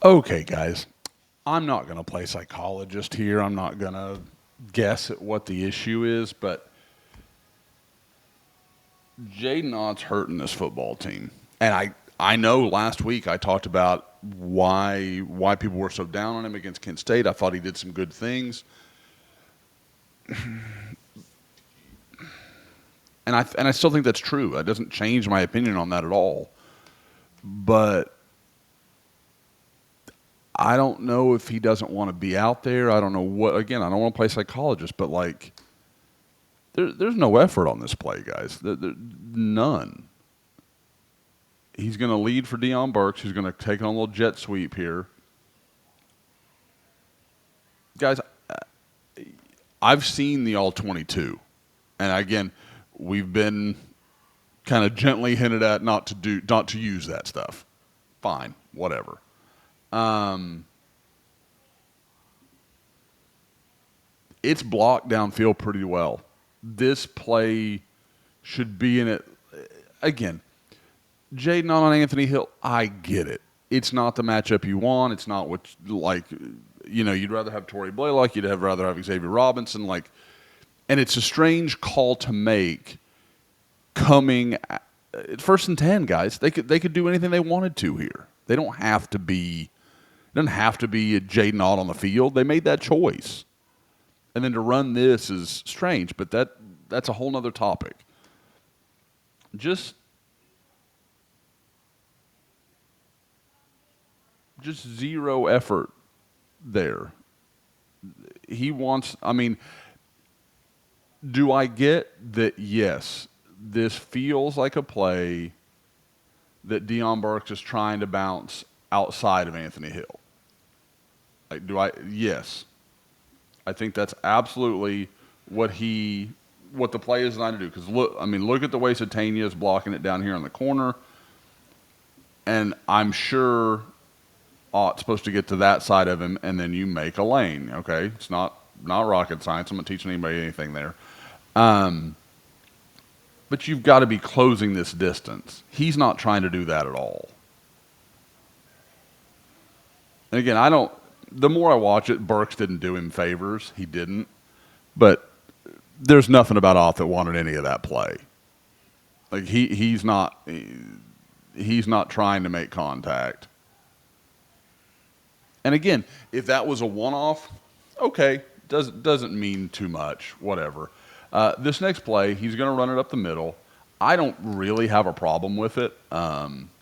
Okay, guys, I'm not going to play psychologist here. I'm not going to guess at what the issue is, but Jaydn Ott's hurting this football team. And I know last week I talked about why people were so down on him against Kent State. I thought he did some good things. And I still think that's true. It doesn't change my opinion on that at all. But I don't know if he doesn't want to be out there. I don't know what. Again, I don't want to play psychologist, but like, there's no effort on this play, guys. None. He's going to lead for Deion Burks, who's going to take on a little jet sweep here. Guys, I've seen the All-22. And again, we've been kind of gently hinted at not to use that stuff. Fine, whatever. It's blocked downfield pretty well. This play should be in it. Again, Jaydn Ott on Anthony Hill, I get it. It's not the matchup you want. It's not what, like, you'd rather have Torrey Blaylock. You'd rather have Xavier Robinson. Like, and it's a strange call to make coming at 1st and 10, guys. They could do anything they wanted to here. They don't have to be. It doesn't have to be Jaydn Ott on the field. They made that choice. And then to run this is strange, but that's a whole nother topic. Just zero effort there. He wants, do I get that? Yes, this feels like a play that Deion Burks is trying to bounce outside of Anthony Hill. Yes. I think that's absolutely what the play is designed to do. Because look at the way Satania is blocking it down here in the corner. And I'm sure Ott's supposed to get to that side of him, and then you make a lane. Okay, it's not rocket science. I'm not teaching anybody anything there. But you've got to be closing this distance. He's not trying to do that at all. And again, the more I watch it, Burks didn't do him favors. He didn't. But there's nothing about Ott that wanted any of that play. Like he's not trying to make contact. And again, if that was a one-off, okay, doesn't mean too much, whatever. This next play, he's going to run it up the middle. I don't really have a problem with it,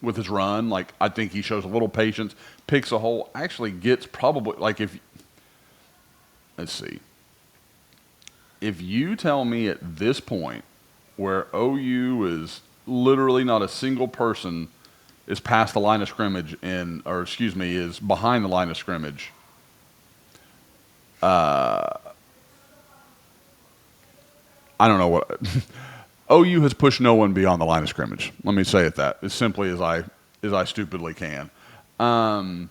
with his run. Like, I think he shows a little patience, picks a hole, actually gets probably, let's see. If you tell me at this point where OU is literally not a single person is past the line of scrimmage is behind the line of scrimmage, I don't know what OU has pushed no one beyond the line of scrimmage. Let me say it that as simply as I stupidly can. You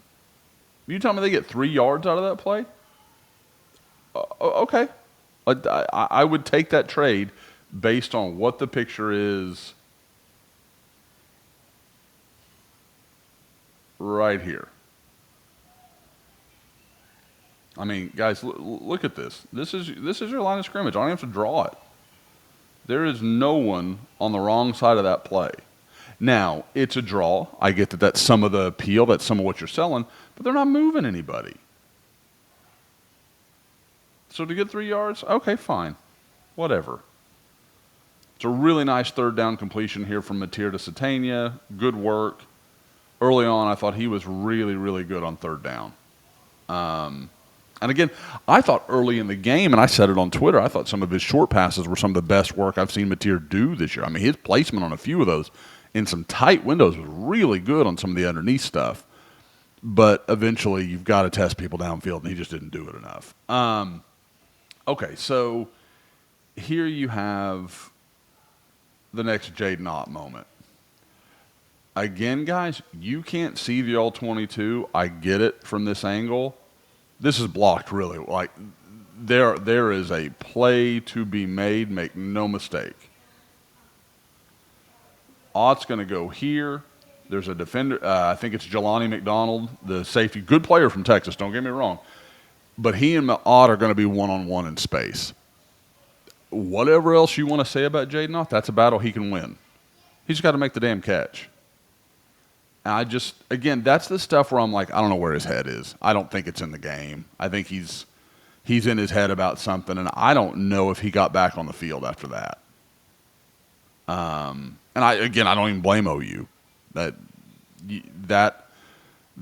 tell me they get 3 yards out of that play? Okay, I would take that trade based on what the picture is right here. Guys, look at this. This is your line of scrimmage. I don't have to draw it. There is no one on the wrong side of that play. Now, it's a draw. I get that that's some of the appeal, that's some of what you're selling, but they're not moving anybody. So to get 3 yards, okay, fine. Whatever. It's a really nice third down completion here from Mateer to Satania. Good work. Early on, I thought he was really, really good on third down. And again, I thought early in the game, and I said it on Twitter, I thought some of his short passes were some of the best work I've seen Mateer do this year. His placement on a few of those in some tight windows was really good on some of the underneath stuff. But eventually, you've got to test people downfield, and he just didn't do it enough. Okay, so here you have the next Jaydn Ott moment. Again, guys, you can't see the All-22. I get it from this angle. This is blocked really. Like there is a play to be made, make no mistake. Ott's going to go here. There's a defender, I think it's Jelani McDonald, the safety, good player from Texas, don't get me wrong. But he and Ott are going to be one-on-one in space. Whatever else you want to say about Jaydn Ott, that's a battle he can win. He's got to make the damn catch. And I just, again, that's the stuff where I'm like, I don't know where his head is. I don't think it's in the game. I think he's in his head about something, and I don't know if he got back on the field after that. And I don't even blame OU. That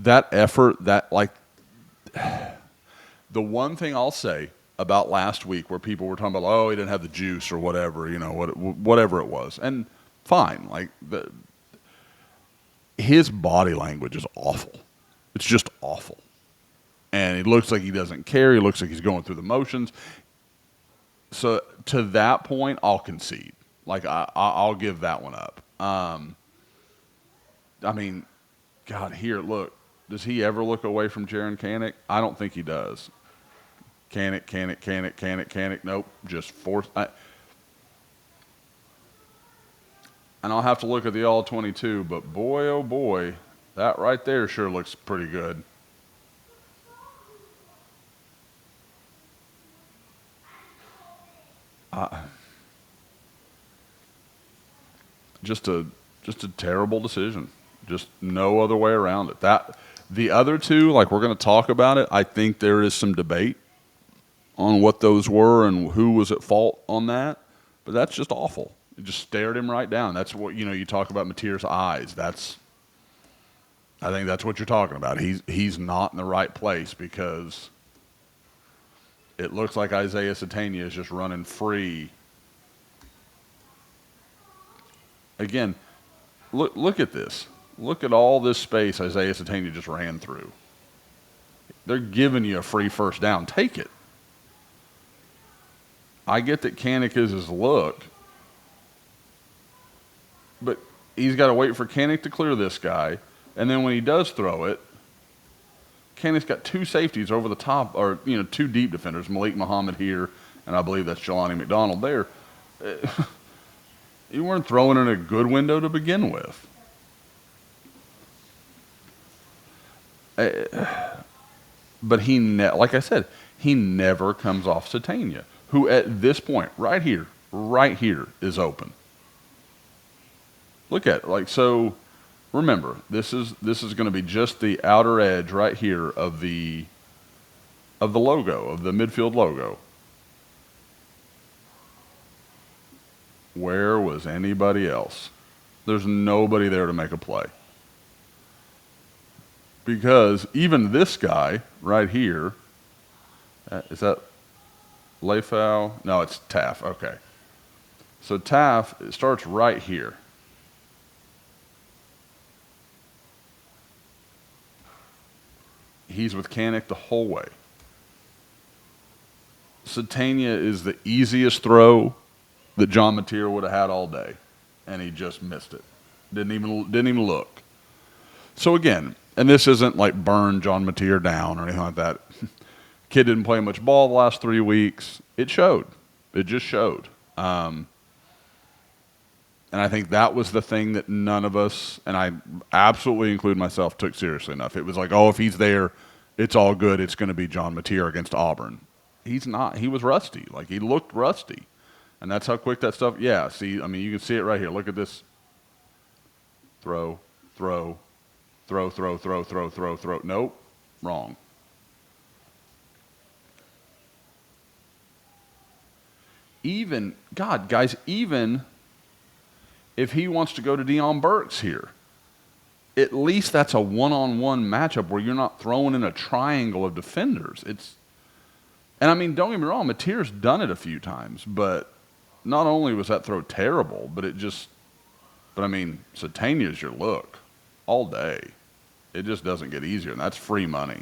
effort, the one thing I'll say about last week where people were talking about, oh, he didn't have the juice or whatever, whatever it was, and fine, his body language is awful. It's just awful. And it looks like he doesn't care. He looks like he's going through the motions. So to that point, I'll concede. I'll give that one up. I mean, God, here, look. Does he ever look away from Jaron Kanek? I don't think he does. Kanek. Nope, just force. And I'll have to look at the all-22, but boy, oh boy, that right there sure looks pretty good. Just a terrible decision. Just no other way around it. The other two, we're going to talk about it. I think there is some debate on what those were and who was at fault on that. But that's just awful. It just stared him right down. That's what, you talk about Mateer's eyes. I think that's what you're talking about. He's not in the right place because it looks like Isaiah Satania is just running free. Again, look at this. Look at all this space Isaiah Satania just ran through. They're giving you a free first down. Take it. I get that Kanek is his look, but he's got to wait for Kanek to clear this guy, and then when he does throw it, Kanek's got two safeties over the top, or two deep defenders, Malik Muhammad here, and I believe that's Jelani McDonald there. You weren't throwing in a good window to begin with. But like I said, he never comes off Satania, who at this point, right here, is open. Look at it. So remember, this is going to be just the outer edge right here of the logo, of the midfield logo. Where was anybody else? There's nobody there to make a play. Because even this guy right here, is that Leifau? No, it's Taff. Okay. So Taff, it starts right here. He's with Kanek the whole way. Satania is the easiest throw that John Mateer would have had all day, and he just missed it. Didn't even look. So again, and this isn't like burn John Mateer down or anything like that. Kid didn't play much ball the last 3 weeks. It showed. It just showed. And I think that was the thing that none of us, and I absolutely include myself, took seriously enough. It was like, oh, if he's there, it's all good. It's going to be John Mateer against Auburn. He's not. He was rusty. He looked rusty. And that's how quick that stuff, yeah, see, I mean, you can see it right here. Look at this. Throw. Nope, wrong. Even if he wants to go to Deion Burks here, at least that's a one-on-one matchup where you're not throwing in a triangle of defenders. And I mean, don't get me wrong, Mateer's done it a few times, but not only was that throw terrible, but I mean, Satania's your look all day. It just doesn't get easier, and that's free money.